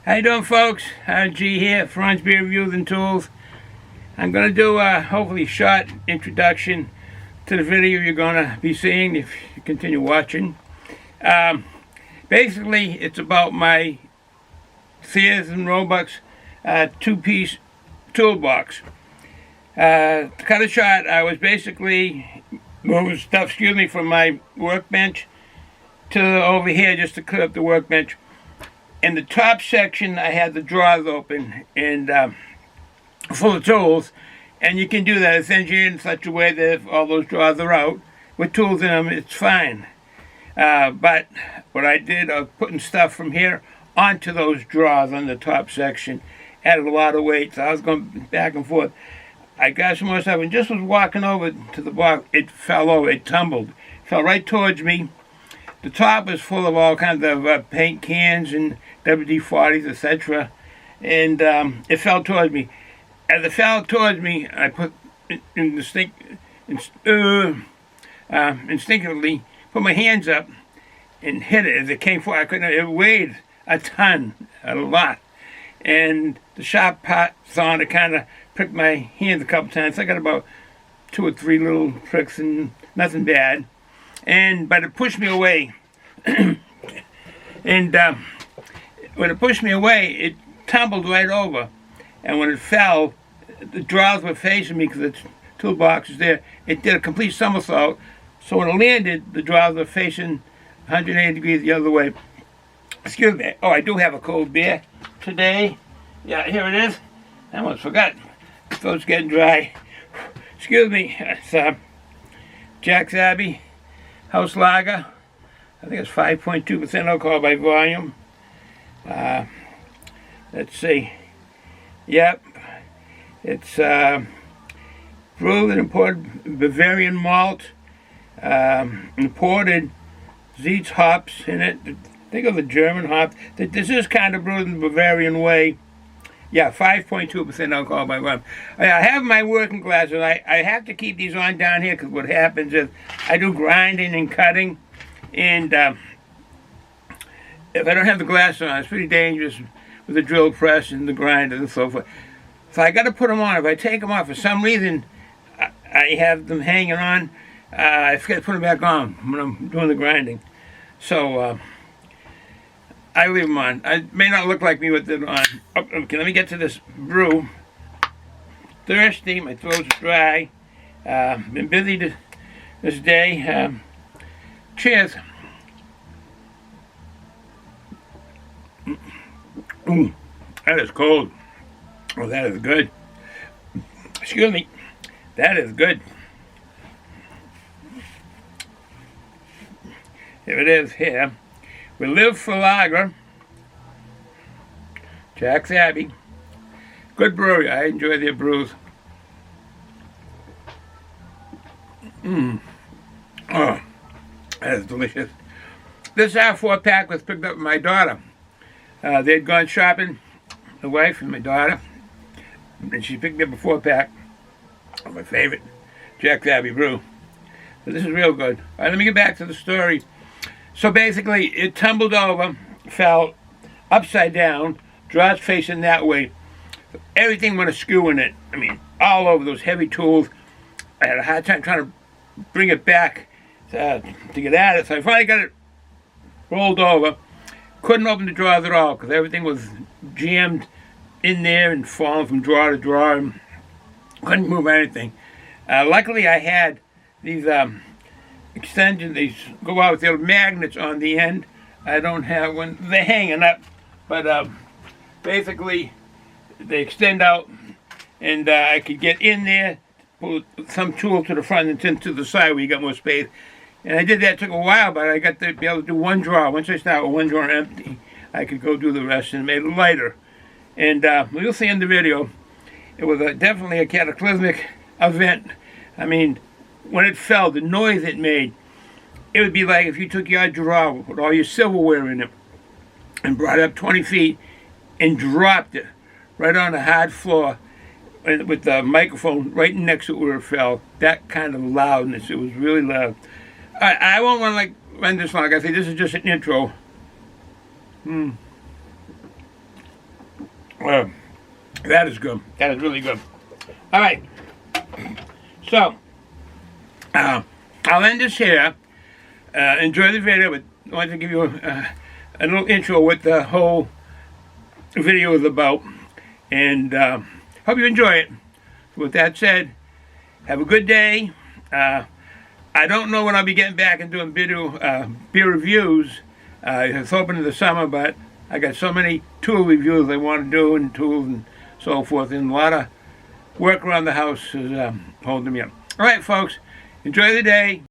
How you doing, folks? G here, Franz Beer Reviews and Tools. I'm going to do a hopefully short introduction to the video you're going to be seeing if you continue watching. Basically, it's about my SEARS and Robux two-piece toolbox. To cut it short, I was basically moving stuff, from my workbench to over here just to clear up the workbench. In the top section, I had the drawers open and full of tools, and you can do that. It's engineered in such a way that if all those drawers are out with tools in them, it's fine. But what I did, I was putting stuff from here onto those drawers on the top section. Added a lot of weight, so I was going back and forth. I got some more stuff and just was walking over to the box. It fell over, it tumbled, fell right towards me. The top was full of all kinds of paint cans and WD-40s, etc. And it fell towards me. As it fell towards me, I put instinctively put my hands up and hit it as it came forward. It weighed a ton, a lot. And the sharp parts on it kind of pricked my hands a couple times. I got about 2 or 3 little pricks and nothing bad. But it pushed me away. And when it pushed me away, it tumbled right over. And when it fell, the drawers were facing me because the toolbox is there. It did a complete somersault. So when it landed, the drawers were facing 180 degrees the other way. Excuse me. Oh, I do have a cold beer today. Yeah, here it is. I almost forgot. The throat's getting dry. Excuse me. It's Jack's Abbey House Lager. I think it's 5.2% alcohol by volume. Let's see. Yep. It's brewed and imported Bavarian malt. Imported Zeitz hops in it. Think of the German hops. This is kind of brewed in the Bavarian way. Yeah, 5.2% alcohol by volume. I have my working glasses. I have to keep these on down here because what happens is I do grinding and cutting. And if I don't have the glasses on, it's pretty dangerous with the drill press and the grinder and so forth. So I got to put them on. If I take them off, for some reason, I have them hanging on. I forget to put them back on when I'm doing the grinding. So I leave them on. I may not look like me with it on. Oh, okay, let me get to this brew. Thirsty, my throat's dry. Been busy this day. Cheers. Ooh, that is cold. Oh, that is good. Excuse me. That is good. Here it is here. We live for lager. Jack's Abbey. Good brewery. I enjoy their brews. Oh, that is delicious. This 4-pack was picked up by my daughter. They'd gone shopping, the wife and my daughter, and she picked me up a 4-pack of my favorite Jack's Abbey brew. So this is real good. All right, let me get back to the story. So basically, it tumbled over, fell upside down, drawers facing that way. Everything went askew in it. I mean, all over those heavy tools. I had a hard time trying to bring it back to get at it. So I finally got it rolled over. Couldn't open the drawers at all because everything was jammed in there and falling from drawer to drawer. And couldn't move anything. Luckily, I had these extensions. These go out with little magnets on the end. I don't have one. They're hanging up, but basically they extend out, and I could get in there, pull some tool to the front and then to the side where you got more space. And I did that. It took a while, but I got to be able to do one drawer. Once I start with one drawer empty, I could go do the rest and made it lighter. And you'll see in the video, it was definitely a cataclysmic event. I mean, when it fell, the noise it made, it would be like if you took your drawer with all your silverware in it and brought it up 20 feet and dropped it right on the hard floor with the microphone right next to it where it fell. That kind of loudness. It was really loud. I won't want to run this long. Like I say, this is just an intro. That is good. That is really good. All right. So, I'll end this here. Enjoy the video, but I want to give you a little intro what the whole video is about. And hope you enjoy it. With that said, have a good day. I don't know when I'll be getting back and doing beer reviews. It's open in the summer, but I got so many tool reviews I want to do, and tools and so forth, and a lot of work around the house is holding me up. All right, folks, enjoy the day.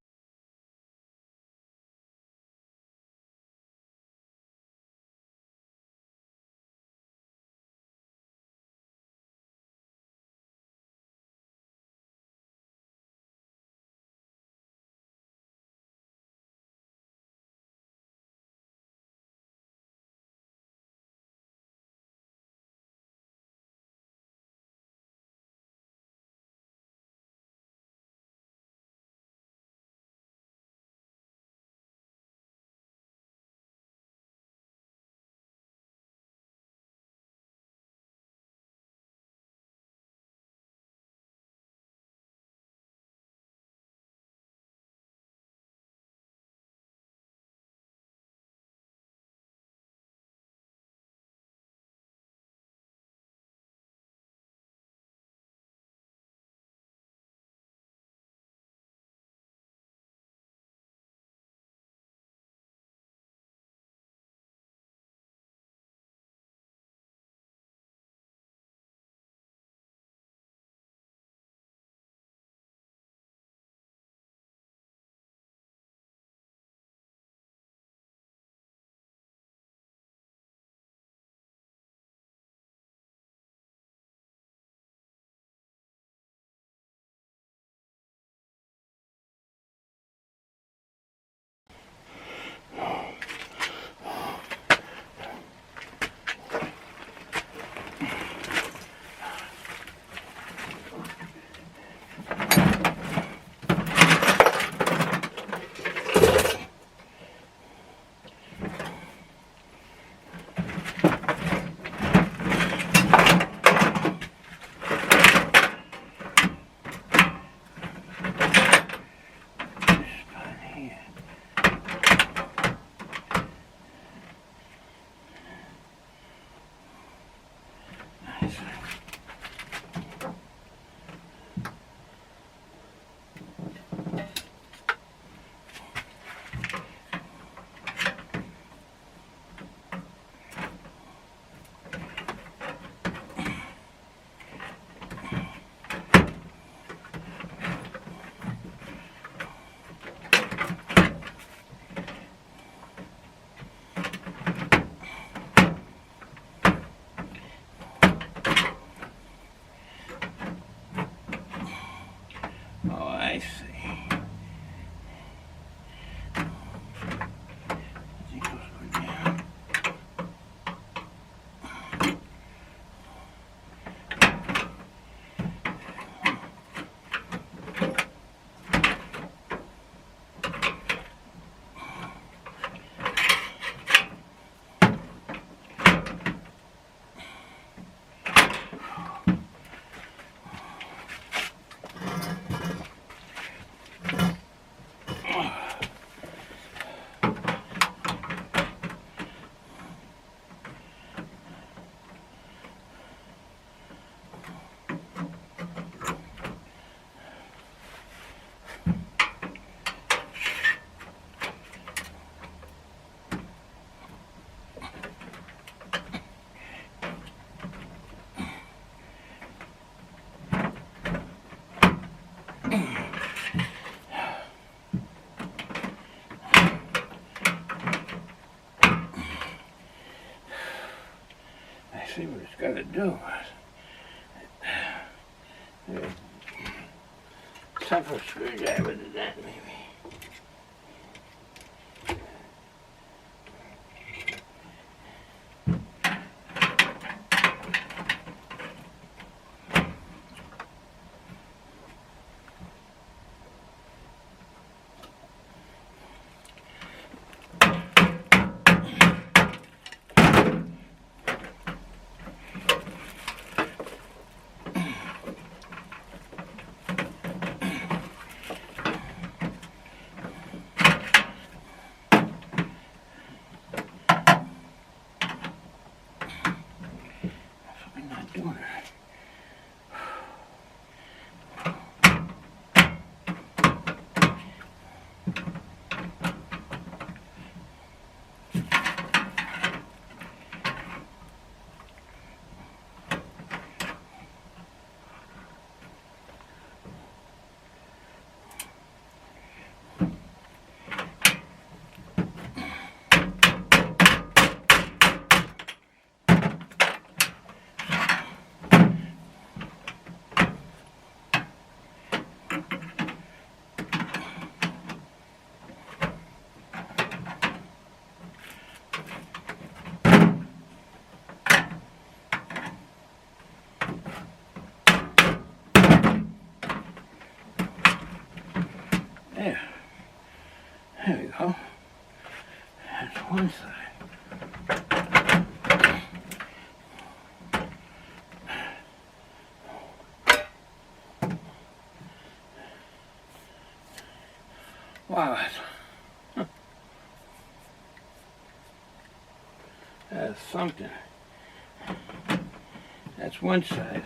I see. See what it's got to do. Tougher screwdriver than that, maybe. Wow, that's something. That's one side.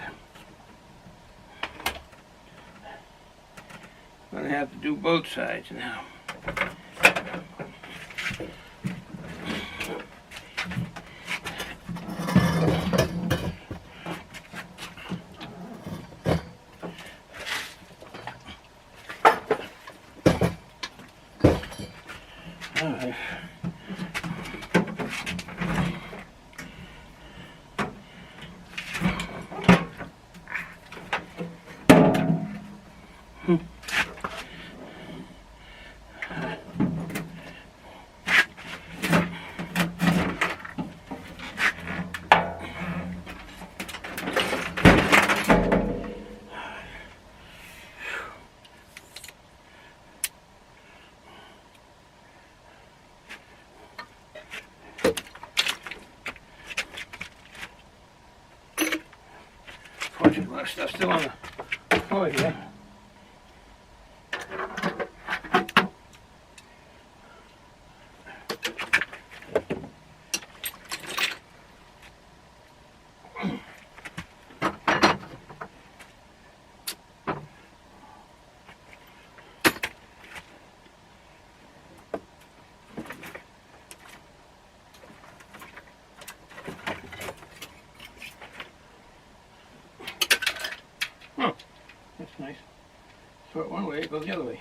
I'm gonna have to do both sides now. All right. Fortunately, a lot of stuff's still on the floor here. Oh, that's nice. Throw it one way, it goes the other way.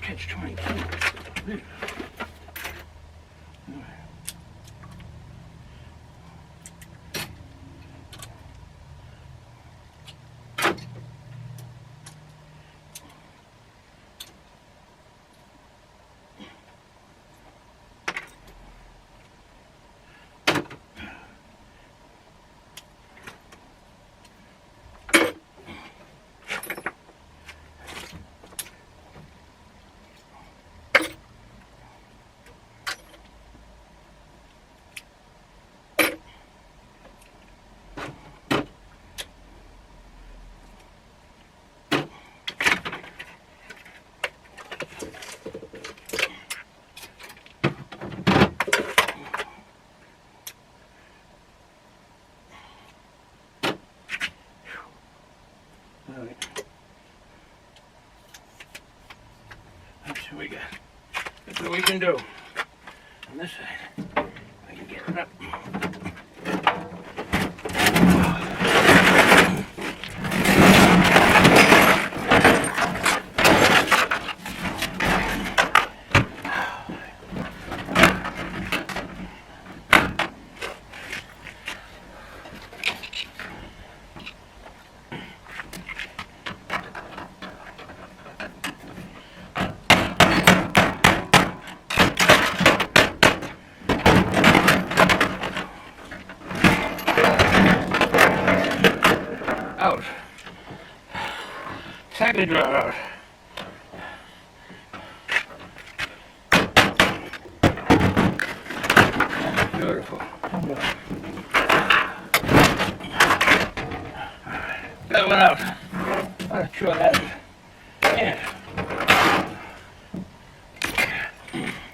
Catch 22. All right. Let's see what we got. That's what we can do on this side. I can get it up. Out. Second draw out. Beautiful. That one out. I'm sure that is. Yeah.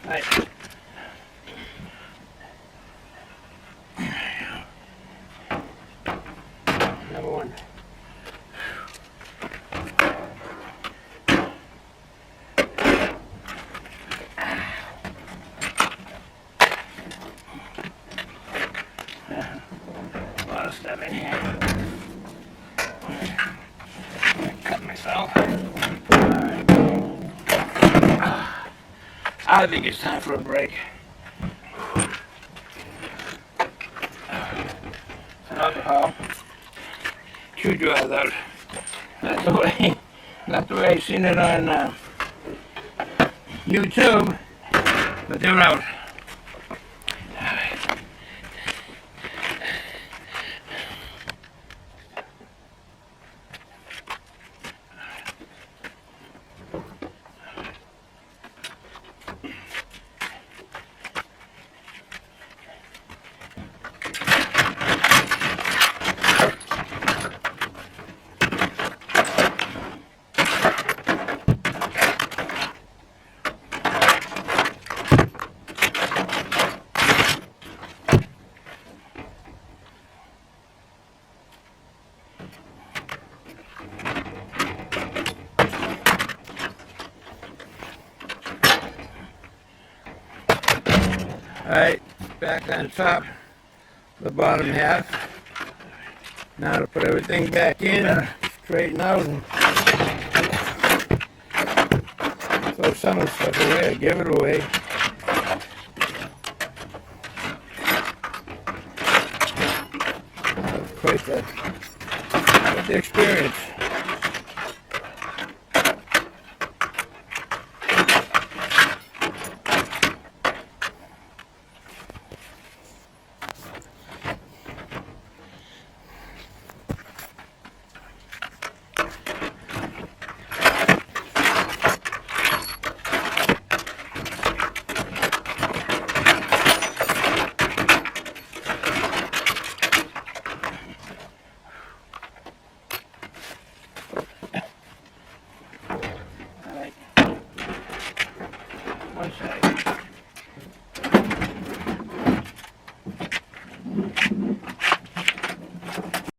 Right. Number one. A lot of stuff in here. Cut myself. Alright. I think it's time for a break. Some alcohol. Chew dries out. Not the way I seen it on YouTube, but they're out. Alright, back on top, the bottom half. Now to put everything back in, straighten out, and throw some of the stuff away, or give it away. Quite the experience. One side.